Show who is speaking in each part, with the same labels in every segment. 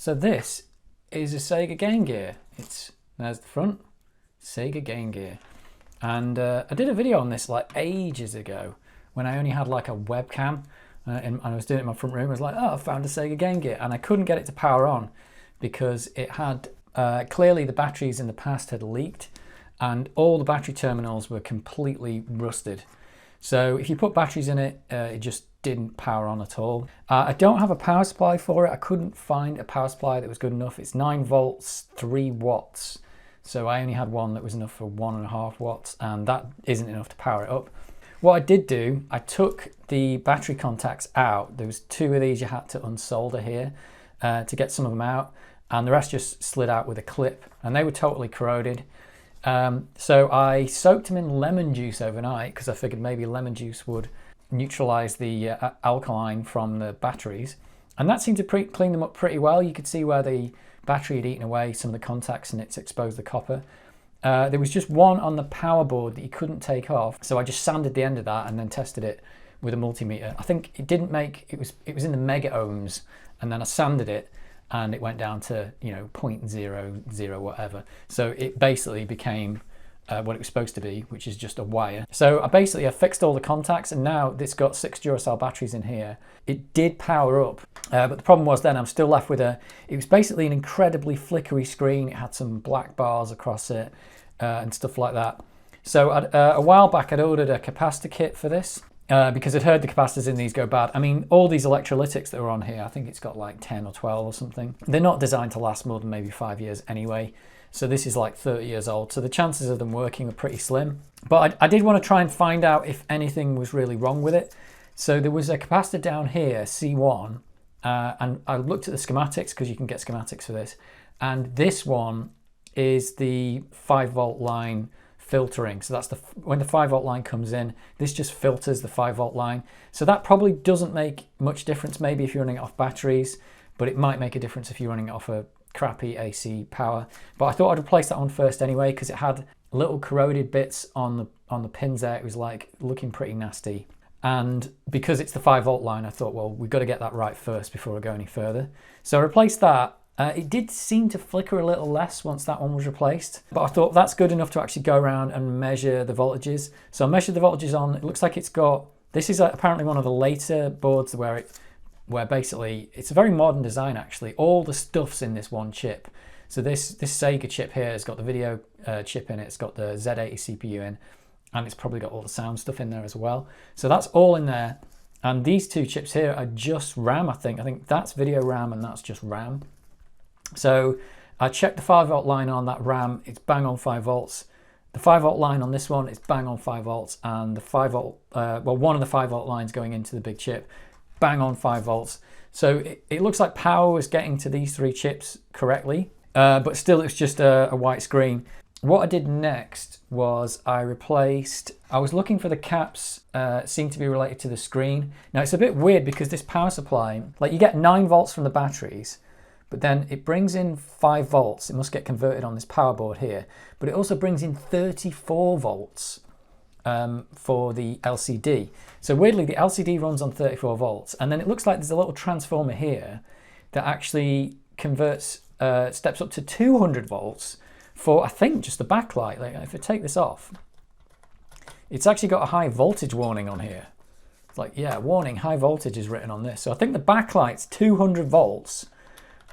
Speaker 1: So this is a Sega Game Gear. There's the front, Sega Game Gear. And I did a video on this like ages ago when I only had like a webcam and I was doing it in my front room. I was like, oh, I found a Sega Game Gear, and I couldn't get it to power on because it had, clearly the batteries in the past had leaked and all the battery terminals were completely rusted. So if you put batteries in it, it just didn't power on at all. I don't have a power supply for it. I couldn't find a power supply that was good enough. It's 9 volts, 3 watts. So I only had one that was enough for 1.5 watts, and that isn't enough to power it up. What I did do, I took the battery contacts out. There was 2 of these you had to unsolder here to get some of them out, and the rest just slid out with a clip, and they were totally corroded. So I soaked them in lemon juice overnight because I figured maybe lemon juice would neutralize the alkaline from the batteries, and that seemed to clean them up pretty well. You could see where the battery had eaten away some of the contacts and it's exposed the copper. There was just one on the power board that you couldn't take off, so I just sanded the end of that and then tested it with a multimeter. I think it didn't make, it was in the mega ohms, and then I sanded it and it went down to, you know, 0.00 whatever. So it basically became what it was supposed to be, which is just a wire. So I fixed all the contacts, and now it's got 6 Duracell batteries in here. It did power up, but the problem was then I'm still left with it was basically an incredibly flickery screen. It had some black bars across it and stuff like that. So a while back I'd ordered a capacitor kit for this because I'd heard the capacitors in these go bad. I mean, all these electrolytics that are on here, I think it's got like 10 or 12 or something. They're not designed to last more than maybe 5 years anyway. So this is like 30 years old. So the chances of them working are pretty slim. But I did want to try and find out if anything was really wrong with it. So there was a capacitor down here, C1, and I looked at the schematics because you can get schematics for this. And this one is the 5 volt line filtering. So that's when the 5 volt line comes in, this just filters the 5 volt line. So that probably doesn't make much difference maybe if you're running it off batteries, but it might make a difference if you're running it off a crappy AC power. But I thought I'd replace that one first anyway because it had little corroded bits on the pins there. It was like looking pretty nasty. And because it's the 5 volt line, I thought, well, we've got to get that right first before I go any further. So I replaced that. It did seem to flicker a little less once that one was replaced, but I thought that's good enough to actually go around and measure the voltages. So I measured the voltages on, it looks like it's got, this is apparently one of the later boards where basically, it's a very modern design actually. All the stuff's in this one chip. So this Sega chip here has got the video chip in it, it's got the Z80 CPU in, and it's probably got all the sound stuff in there as well. So that's all in there. And these 2 chips here are just RAM, I think. I think that's video RAM and that's just RAM. So I checked the 5 volt line on that RAM, it's bang on 5 volts. The 5 volt line on this one is bang on 5 volts, and the 5 volt, well, one of the 5 volt lines going into the big chip, bang on 5 volts. So it looks like power was getting to these 3 chips correctly, but still it's just a white screen. What I did next was I was looking for the caps, seemed to be related to the screen. Now it's a bit weird because this power supply, like you get 9 volts from the batteries, but then it brings in 5 volts. It must get converted on this power board here, but it also brings in 34 volts for the LCD. So weirdly, the LCD runs on 34 volts, and then it looks like there's a little transformer here that actually converts, steps up to 200 volts for, I think, just the backlight. Like if I take this off, it's actually got a high voltage warning on here. It's like, yeah, warning, high voltage is written on this. So I think the backlight's 200 volts,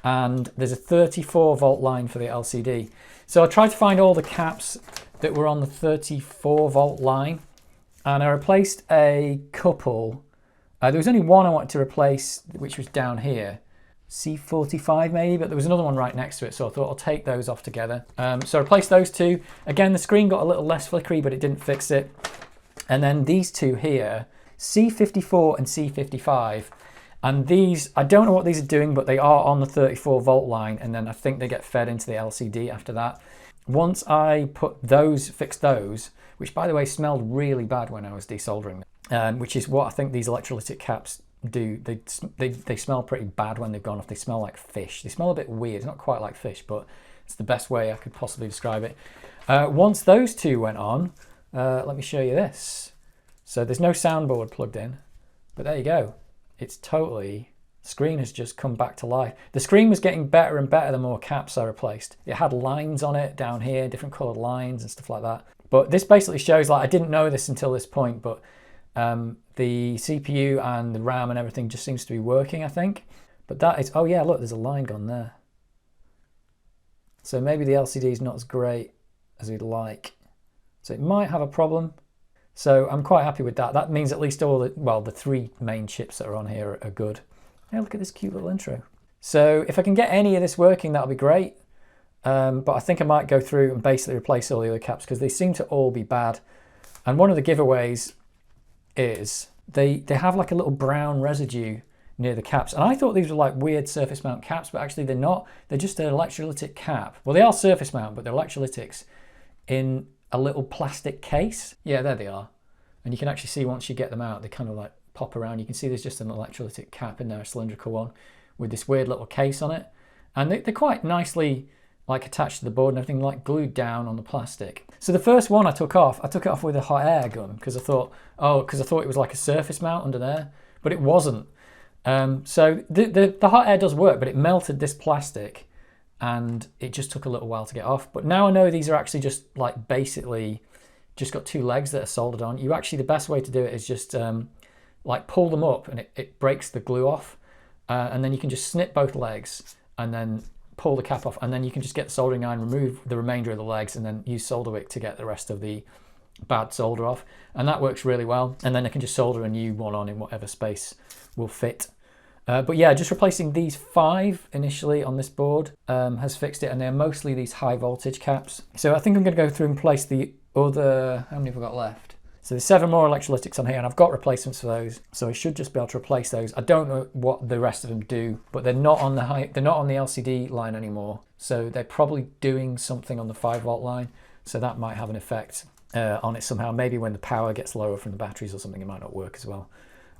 Speaker 1: and there's a 34 volt line for the LCD. So I tried to find all the caps that were on the 34 volt line, and I replaced a couple. There was only one I wanted to replace, which was down here, C45 maybe, but there was another one right next to it, so I thought I'll take those off together. So I replaced those 2. Again, the screen got a little less flickery, but it didn't fix it. And then these 2 here, C54 and C55, and these, I don't know what these are doing, but they are on the 34 volt line, and then I think they get fed into the LCD after that. Once I fixed those, which by the way smelled really bad when I was desoldering them, which is what I think these electrolytic caps do. They smell pretty bad when they've gone off. They smell like fish. They smell a bit weird. It's not quite like fish, but it's the best way I could possibly describe it. Once those 2 went on, let me show you this. So there's no soundboard plugged in, but there you go. It's totally screen has just come back to life. The screen was getting better and better the more caps I replaced. It had lines on it down here, different coloured lines and stuff like that. But this basically shows, like, I didn't know this until this point, but the CPU and the RAM and everything just seems to be working, I think. But that is, oh yeah, look, there's a line gone there. So maybe the LCD is not as great as we'd like. So it might have a problem. So I'm quite happy with that. That means at least all the, well, the 3 main chips that are on here are good. Hey, look at this cute little intro. So if I can get any of this working, that'll be great. But I think I might go through and basically replace all the other caps because they seem to all be bad. And one of the giveaways is they have like a little brown residue near the caps. And I thought these were like weird surface mount caps, but actually they're not. They're just an electrolytic cap. Well, they are surface mount, but they're electrolytics in a little plastic case. Yeah, there they are. And you can actually see once you get them out, they kind of like pop around. You can see there's just an electrolytic cap in there, a cylindrical one, with this weird little case on it. And they're quite nicely like attached to the board and everything, like glued down on the plastic. So the first one I took it off with a hot air gun because I thought, it was like a surface mount under there, but it wasn't. So the hot air does work, but it melted this plastic and it just took a little while to get off. But now I know these are actually just like basically just got 2 legs that are soldered on. You actually, the best way to do it is just like pull them up and it breaks the glue off. And then you can just snip both legs and then pull the cap off. And then you can just get the soldering iron, remove the remainder of the legs and then use solder wick to get the rest of the bad solder off. And that works really well. And then I can just solder a new one on in whatever space will fit. But yeah, just replacing these 5 initially on this board has fixed it, and they're mostly these high voltage caps. So I think I'm going to go through and replace the other, how many have I got left? So there's 7 more electrolytics on here, and I've got replacements for those. So I should just be able to replace those. I don't know what the rest of them do, but they're not on the LCD line anymore. So they're probably doing something on the 5-volt line. So that might have an effect on it somehow. Maybe when the power gets lower from the batteries or something, it might not work as well.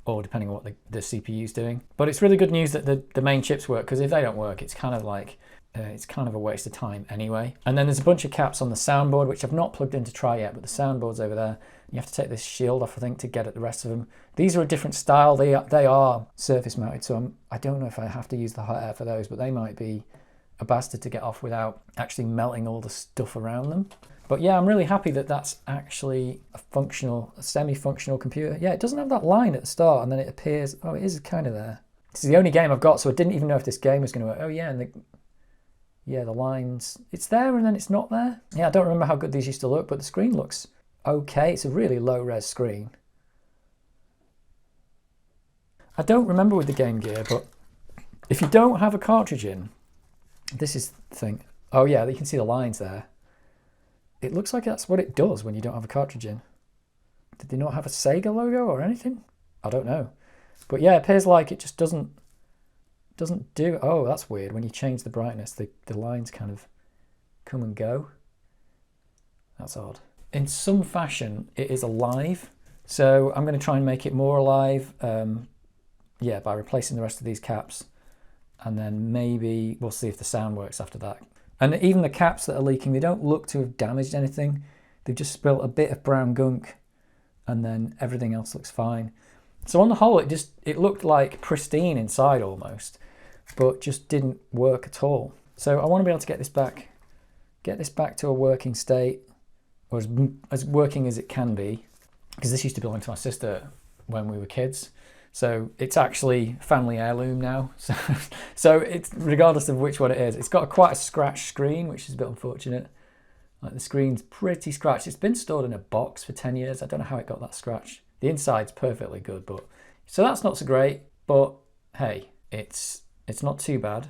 Speaker 1: Or depending on what the CPU is doing. But it's really good news that the main chips work, because if they don't work, it's kind of like, it's kind of a waste of time anyway. And then there's a bunch of caps on the soundboard, which I've not plugged in to try yet, but the soundboard's over there. You have to take this shield off, I think, to get at the rest of them. These are a different style. They are surface mounted, so I don't know if I have to use the hot air for those, but they might be a bastard to get off without actually melting all the stuff around them. But yeah, I'm really happy that that's actually a semi-functional computer. Yeah, it doesn't have that line at the start, and then it appears, oh, it is kind of there. This is the only game I've got, so I didn't even know if this game was going to work. Oh yeah, and the lines, it's there and then it's not there. Yeah, I don't remember how good these used to look, but the screen looks okay. It's a really low-res screen. I don't remember with the Game Gear, but if you don't have a cartridge in, this is the thing. Oh yeah, you can see the lines there. It looks like that's what it does when you don't have a cartridge in. Did they not have a Sega logo or anything? I don't know. But yeah, it appears like it just doesn't do... Oh, that's weird. When you change the brightness, the lines kind of come and go. That's odd. In some fashion, it is alive. So I'm going to try and make it more alive. Yeah, by replacing the rest of these caps. And then maybe we'll see if the sound works after that. And even the caps that are leaking, they don't look to have damaged anything. They've just spilt a bit of brown gunk and then everything else looks fine. So on the whole, it looked like pristine inside almost, but just didn't work at all. So I want to be able to get this back to a working state, or as working as it can be, because this used to belong to my sister when we were kids. So it's actually family heirloom now. So it's, regardless of which one it is, it's got quite a scratched screen, which is a bit unfortunate. Like the screen's pretty scratched. It's been stored in a box for 10 years. I don't know how it got that scratch. The inside's perfectly good, but so that's not so great. But hey, it's not too bad.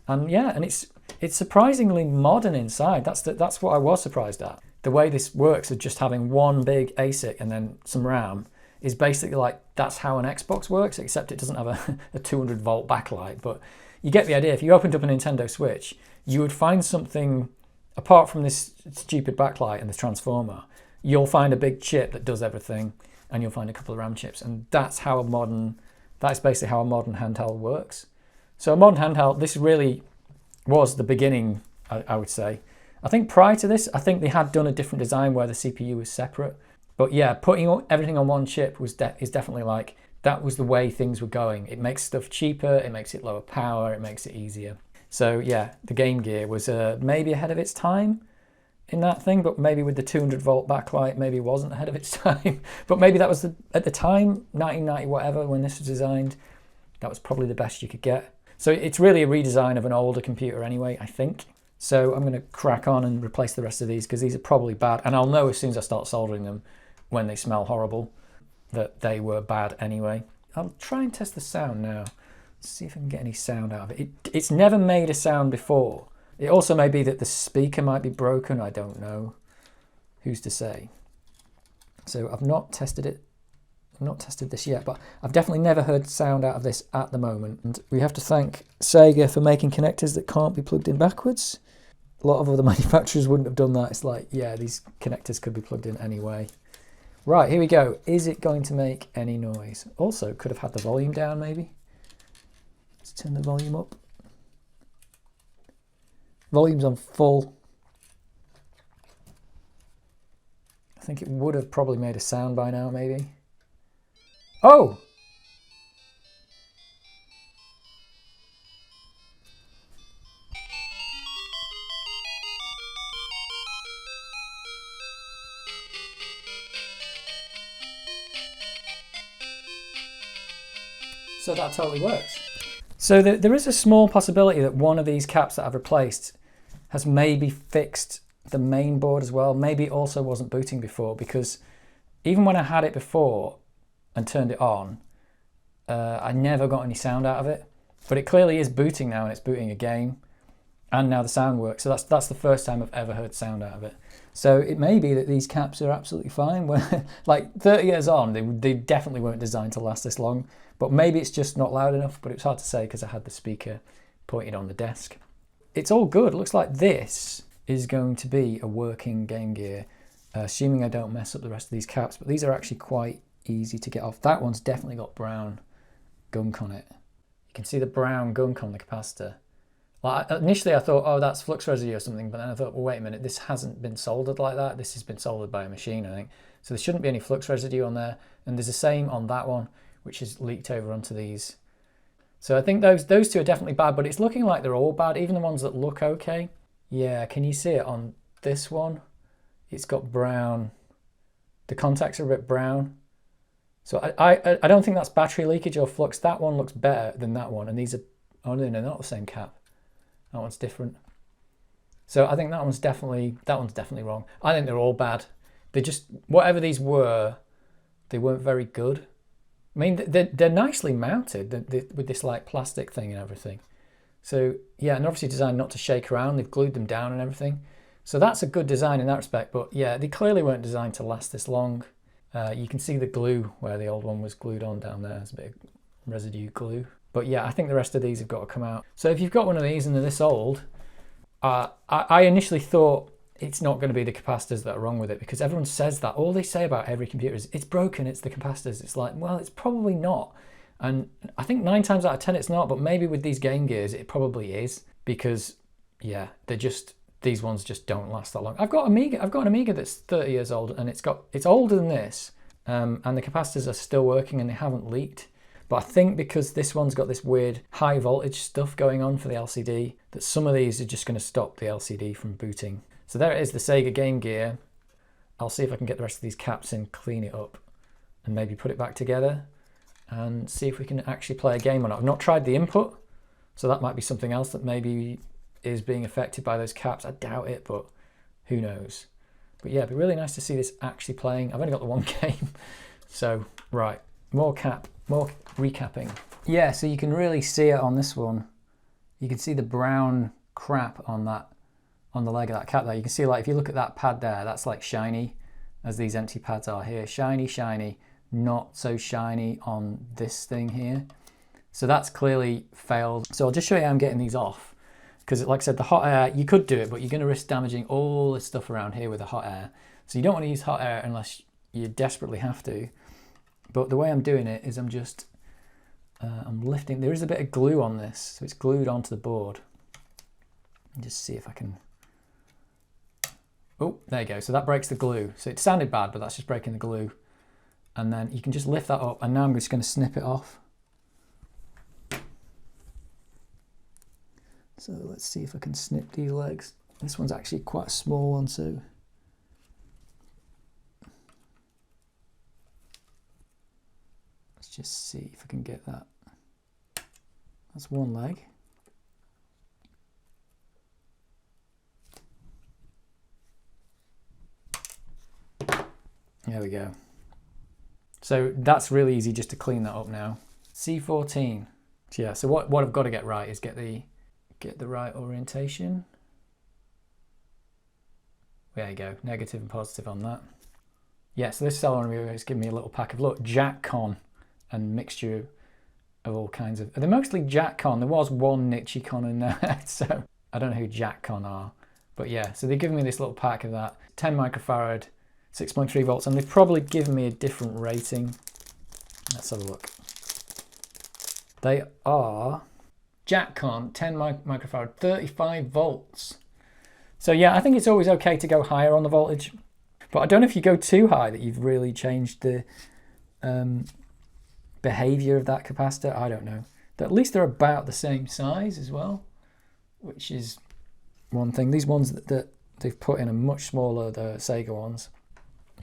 Speaker 1: And yeah, and it's surprisingly modern inside. That's what I was surprised at. The way this works of just having one big ASIC and then some RAM is basically like, that's how an Xbox works, except it doesn't have a 200 volt backlight. But you get the idea. If you opened up a Nintendo Switch, you would find something, apart from this stupid backlight and the transformer, you'll find a big chip that does everything, and you'll find a couple of RAM chips. And that's basically how a modern handheld works. So a modern handheld, this really was the beginning, I would say. I think prior to this, I think they had done a different design where the CPU was separate. But yeah, putting everything on one chip is definitely like that was the way things were going. It makes stuff cheaper, it makes it lower power, it makes it easier. So yeah, the Game Gear was maybe ahead of its time in that thing, but maybe with the 200 volt backlight, maybe it wasn't ahead of its time. But maybe that was at the time, 1990 whatever, when this was designed, that was probably the best you could get. So it's really a redesign of an older computer anyway, I think. So I'm going to crack on and replace the rest of these because these are probably bad. And I'll know as soon as I start soldering them when they smell horrible that they were bad anyway. I'll try and test the sound now. See if I can get any sound out of it. It's never made a sound before. It also may be that the speaker might be broken. I don't know. Who's to say? So I've not tested it. I've not tested this yet, but I've definitely never heard sound out of this at the moment. And we have to thank Sega for making connectors that can't be plugged in backwards. A lot of other manufacturers wouldn't have done that. It's like, yeah, these connectors could be plugged in anyway. Right, here we go. Is it going to make any noise? Also, could have had the volume down maybe. Let's turn the volume up. Volume's on full. I think it would have probably made a sound by now, maybe. Oh! So that totally works. So there is a small possibility that one of these caps that I've replaced has maybe fixed the main board as well. Maybe it also wasn't booting before, because even when I had it before and turned it on, I never got any sound out of it. But it clearly is booting now, and it's booting a game, and now the sound works. So that's the first time I've ever heard sound out of it. So it may be that these caps are absolutely fine. Like 30 years on, they definitely weren't designed to last this long. But maybe it's just not loud enough, but it was hard to say because I had the speaker pointed on the desk. It's all good. It looks like this is going to be a working Game Gear, assuming I don't mess up the rest of these caps. But these are actually quite easy to get off. That one's definitely got brown gunk on it. You can see the brown gunk on the capacitor. Like, initially I thought, oh, that's flux residue or something, but then I thought, well, wait a minute, this hasn't been soldered like that. This has been soldered by a machine, I think. So there shouldn't be any flux residue on there. And there's the same on that one, which is leaked over onto these. So I think those two are definitely bad, but it's looking like they're all bad, even the ones that look okay. Yeah, can you see it on this one? It's got brown. The contacts are a bit brown. So I don't think that's battery leakage or flux. That one looks better than that one, and these are, oh no, they're not the same cap. That one's different. So I think that one's definitely wrong. I think they're all bad. They just, whatever these were, they weren't very good. I mean, they're nicely mounted with this like plastic thing and everything. So yeah, and obviously designed not to shake around. They've glued them down and everything. So that's a good design in that respect. But yeah, they clearly weren't designed to last this long. You can see the glue where the old one was glued on down there. There's a bit of residue glue. But yeah, I think the rest of these have got to come out. So if you've got one of these and they're this old, I initially thought it's not going to be the capacitors that are wrong with it, because everyone says that. All they say about every computer is it's broken, it's the capacitors. It's like, well, it's probably not. And I think 9 times out of 10 it's not, but maybe with these Game Gears it probably is, because yeah, these ones just don't last that long. I've got an Amiga that's 30 years old, and it's older than this, and the capacitors are still working and they haven't leaked. But I think because this one's got this weird high voltage stuff going on for the LCD, that some of these are just going to stop the LCD from booting. So there it is, the Sega Game Gear. I'll see if I can get the rest of these caps in, clean it up, and maybe put it back together and see if we can actually play a game or not. I've not tried the input, so that might be something else that maybe is being affected by those caps. I doubt it, but who knows. But yeah, it'd be really nice to see this actually playing. I've only got the one game. So, right, more recapping. Yeah, so you can really see it on this one. You can see the brown crap on the leg of that cap there. You can see, like, if you look at that pad there, that's like shiny, as these empty pads are here. Shiny, shiny, not so shiny on this thing here. So that's clearly failed. So I'll just show you how I'm getting these off. Because like I said, the hot air, you could do it, but you're going to risk damaging all this stuff around here with the hot air. So you don't want to use hot air unless you desperately have to. But the way I'm doing it is I'm just, I'm lifting. There is a bit of glue on this, so it's glued onto the board. And just see if I can. Oh, there you go. So that breaks the glue. So it sounded bad, but that's just breaking the glue. and then you can just lift that up, and now I'm just going to snip it off. So let's see if I can snip these legs. This one's actually quite a small one, so let's just see if I can get that. That's one leg. There we go. So that's really easy just to clean that up now. C14. So yeah, so what I've got to get right is get the right orientation. There you go, negative and positive on that. Yeah, so this seller reviewer is giving me a little pack of, look, Jack Con and mixture of all kinds of, they're mostly Jack Con. There was one Nichi Con in there, so I don't know who Jack Con are. But yeah, so they're giving me this little pack of that, 10 microfarad, 6.3 volts, and they've probably given me a different rating. Let's have a look. They are Jack Con, 10 microfarad, 35 volts. So yeah, I think it's always okay to go higher on the voltage, but I don't know if you go too high that you've really changed the behavior of that capacitor. I don't know. But at least they're about the same size as well, which is one thing. These ones that they've put in are much smaller, the Sega ones.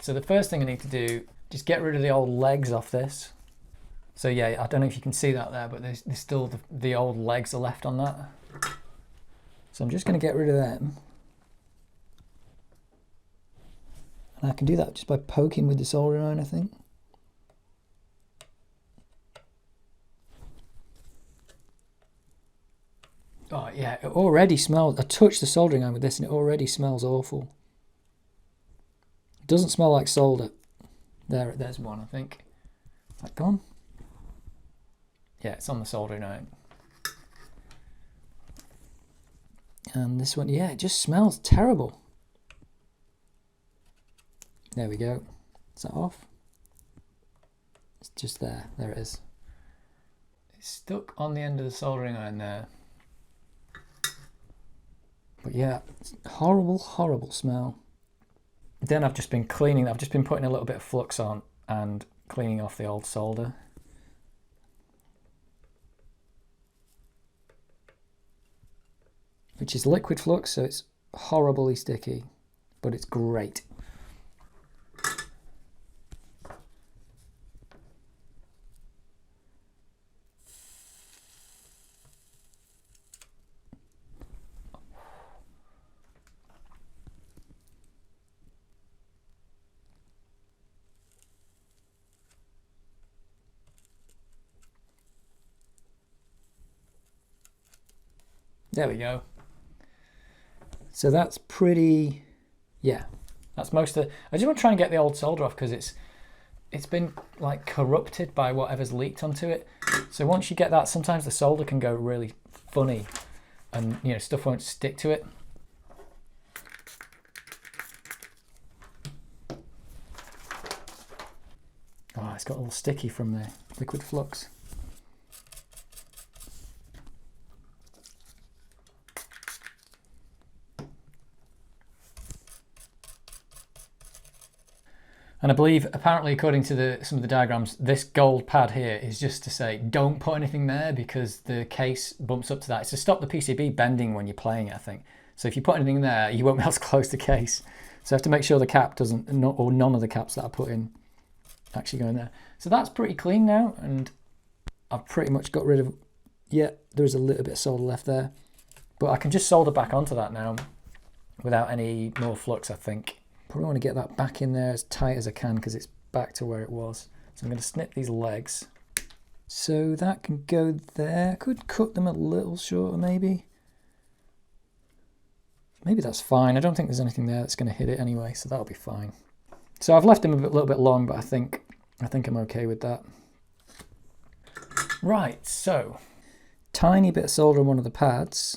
Speaker 1: So the first thing I need to do, just get rid of the old legs off this. So yeah, I don't know if you can see that there, but there's still the old legs are left on that. So I'm just going to get rid of them. And I can do that just by poking with the soldering iron, I think. Oh yeah, it already smells. I touched the soldering iron with this and it already smells awful. It doesn't smell like solder. There's one, I think. Is that gone? Yeah, it's on the soldering iron. And this one, yeah, it just smells terrible. There we go. Is that off? It's just there. There it is. It's stuck on the end of the soldering iron there. But yeah, it's a horrible, horrible smell. Then I've just been cleaning, I've just been putting a little bit of flux on and cleaning off the old solder. Which is liquid flux, so it's horribly sticky, but it's great. There we go. So that's pretty, yeah, that's most of it. I just want to try and get the old solder off because it's been like corrupted by whatever's leaked onto it. So once you get that, sometimes the solder can go really funny and, you know, stuff won't stick to it. Oh, it's got a little sticky from the liquid flux. And I believe, apparently, according to some of the diagrams, this gold pad here is just to say, don't put anything there because the case bumps up to that. It's to stop the PCB bending when you're playing it, I think. So if you put anything there, you won't be able to close the case. So I have to make sure the cap doesn't, or none of the caps that I put in actually go in there. So that's pretty clean now, and I've pretty much got rid of, yeah, there's a little bit of solder left there. But I can just solder back onto that now without any more flux, I think. Probably want to get that back in there as tight as I can because it's back to where it was. So I'm going to snip these legs. So that can go there. I could cut them a little shorter maybe. Maybe that's fine. I don't think there's anything there that's going to hit it anyway, so that'll be fine. So I've left them a little bit long, but I think I'm okay with that. Right, so tiny bit of solder on one of the pads.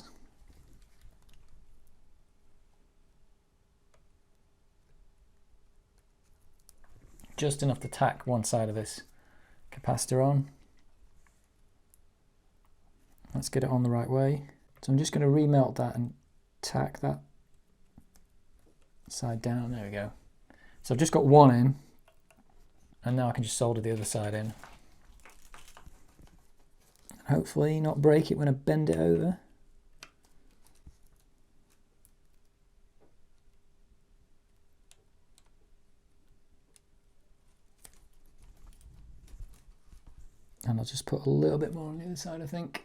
Speaker 1: Just enough to tack one side of this capacitor on. Let's get it on the right way. So I'm just going to remelt that and tack that side down. There we go. So I've just got one in, And now I can just solder the other side in. Hopefully not break it when I bend it over. And I'll just put a little bit more on the other side, I think.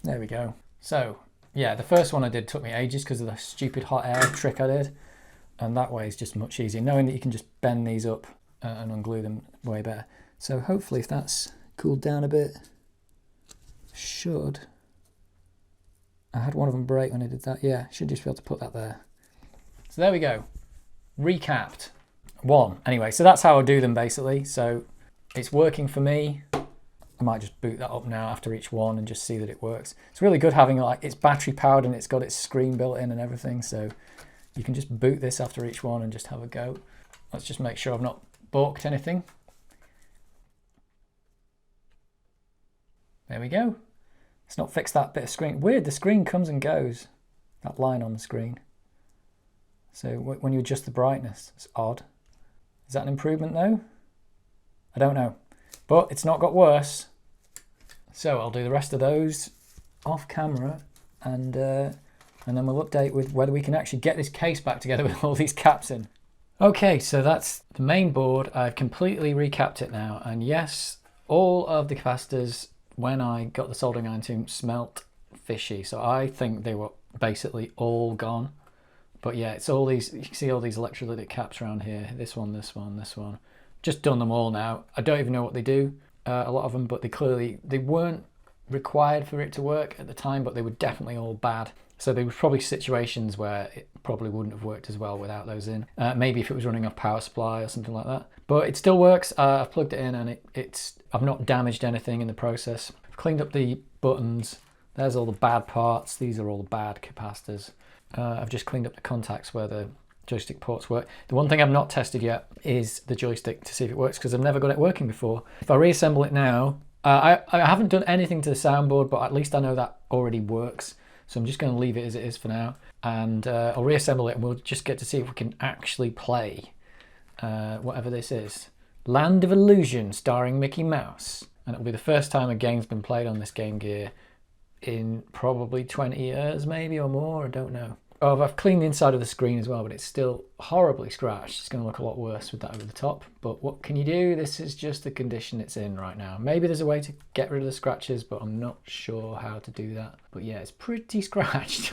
Speaker 1: There we go. So, yeah, the first one I did took me ages because of the stupid hot air trick I did. And that way is just much easier, knowing that you can just bend these up and unglue them way better. So hopefully if that's cooled down a bit, should... I had one of them break when I did that. Yeah, should just be able to put that there. So there we go. Recapped. One. Anyway, so that's how I do them basically. So it's working for me. I might just boot that up now after each one and just see that it works. It's really good having like it's battery powered and it's got its screen built in and everything. So you can just boot this after each one and just have a go. Let's just make sure I've not balked anything. There we go. Let's not fix that bit of screen. Weird, the screen comes and goes. That line on the screen. So when you adjust the brightness, it's odd. Is that an improvement though? I don't know. But it's not got worse. So I'll do the rest of those off camera and then we'll update with whether we can actually get this case back together with all these caps in. Okay, so that's the main board. I've completely recapped it now. And yes, all of the capacitors, when I got the soldering iron to them, smelt fishy. So I think they were basically all gone. But yeah, it's all these, you can see all these electrolytic caps around here. This one, this one, this one. Just done them all now. I don't even know what they do, a lot of them, but they weren't required for it to work at the time, but they were definitely all bad. So there were probably situations where it probably wouldn't have worked as well without those in. Maybe if it was running off power supply or something like that. But it still works. I've plugged it in and I've not damaged anything in the process. I've cleaned up the buttons. There's all the bad parts. These are all the bad capacitors. I've just cleaned up the contacts where the joystick ports work. The one thing I've not tested yet is the joystick to see if it works because I've never got it working before. If I reassemble it now, I haven't done anything to the soundboard, but at least I know that already works. So I'm just going to leave it as it is for now, and I'll reassemble it and we'll just get to see if we can actually play whatever this is. Land of Illusion starring Mickey Mouse. And it'll be the first time a game's been played on this Game Gear in probably 20 years maybe or more, I don't know. Oh, I've cleaned the inside of the screen as well, but it's still horribly scratched. It's going to look a lot worse with that over the top. But what can you do? This is just the condition it's in right now. Maybe there's a way to get rid of the scratches, but I'm not sure how to do that. But yeah, it's pretty scratched.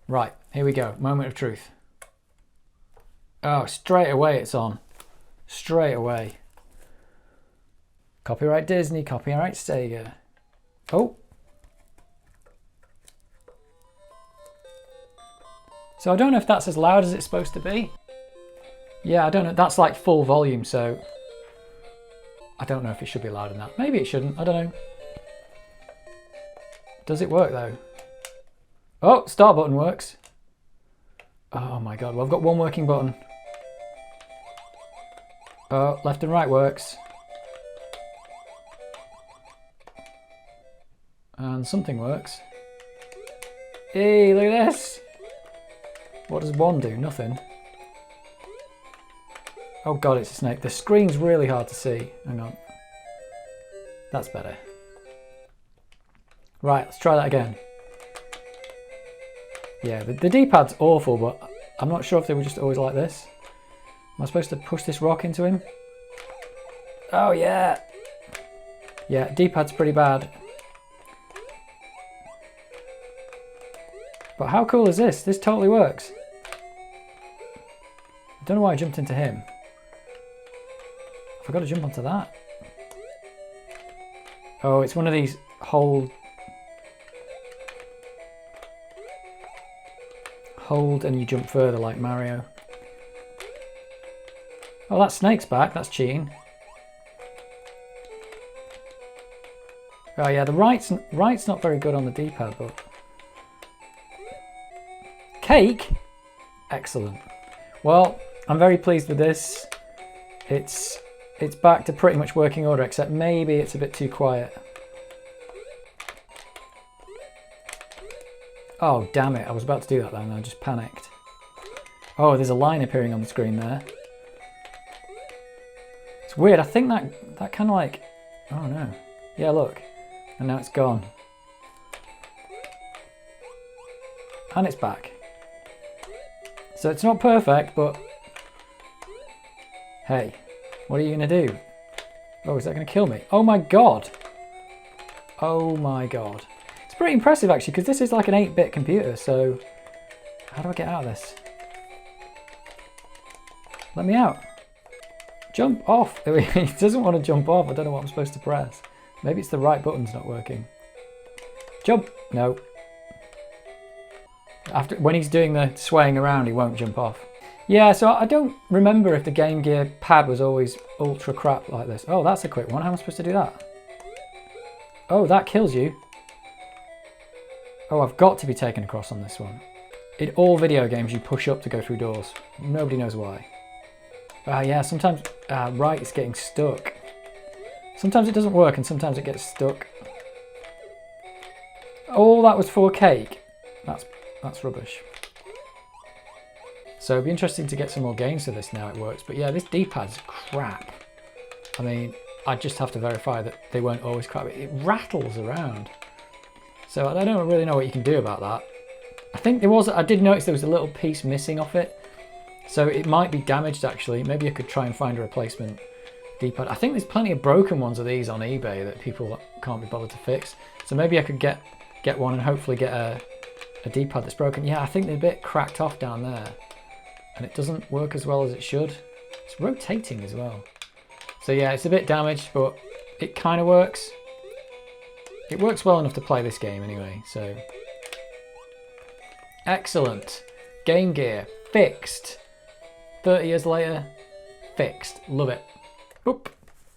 Speaker 1: Right, here we go. Moment of truth. Oh, straight away it's on. Straight away. Copyright Disney, copyright Sega. Oh. So I don't know if that's as loud as it's supposed to be. Yeah, I don't know. That's like full volume, so I don't know if it should be louder than that. Maybe it shouldn't. I don't know. Does it work though? Oh, start button works. Oh my god, well I've got one working button. Oh, left and right works. And something works. Hey, look at this! What does one do? Nothing. Oh god, it's a snake. The screen's really hard to see. Hang on. That's better. Right, let's try that again. Yeah, the D-pad's awful, but I'm not sure if they were just always like this. Am I supposed to push this rock into him? Oh yeah! Yeah, D-pad's pretty bad. But how cool is this? This totally works. I don't know why I jumped into him. I forgot to jump onto that. Oh, it's one of these hold and you jump further like Mario. Oh, that snake's back. That's cheating. Oh yeah, the right's not very good on the D-pad, but... Cake? Excellent. Well, I'm very pleased with this. It's back to pretty much working order, except maybe it's a bit too quiet. Oh, damn it. I was about to do that then, I just panicked. Oh, there's a line appearing on the screen there. It's weird. I think that kind of like... Oh, no. Yeah, look. And now it's gone. And it's back. So it's not perfect, but... Hey, what are you going to do? Oh, is that going to kill me? Oh my god! Oh my god. It's pretty impressive actually, because this is like an 8-bit computer, so... How do I get out of this? Let me out. Jump off. He doesn't want to jump off. I don't know what I'm supposed to press. Maybe it's the right button's not working. Jump. No. When he's doing the swaying around, he won't jump off. Yeah, so I don't remember if the Game Gear pad was always ultra crap like this. Oh, that's a quick one. How am I supposed to do that? Oh, that kills you. Oh, I've got to be taken across on this one. In all video games, you push up to go through doors. Nobody knows why. Yeah, sometimes right is getting stuck. Sometimes it doesn't work and sometimes it gets stuck. Oh, that was for cake. That's rubbish. So it'd be interesting to get some more games for this now it works. But yeah, this D-pad's crap. I mean, I just have to verify that they weren't always crap. It rattles around. So I don't really know what you can do about that. I did notice there was a little piece missing off it. So it might be damaged actually. Maybe I could try and find a replacement D-pad. I think there's plenty of broken ones of these on eBay that people can't be bothered to fix. So maybe I could get one and hopefully get a D-pad that's broken. Yeah, I think they're a bit cracked off down there. And it doesn't work as well as it should. It's rotating as well. So yeah, it's a bit damaged, but it kind of works. It works well enough to play this game anyway, so. Excellent. Game Gear, fixed. 30 years later, fixed. Love it. Boop.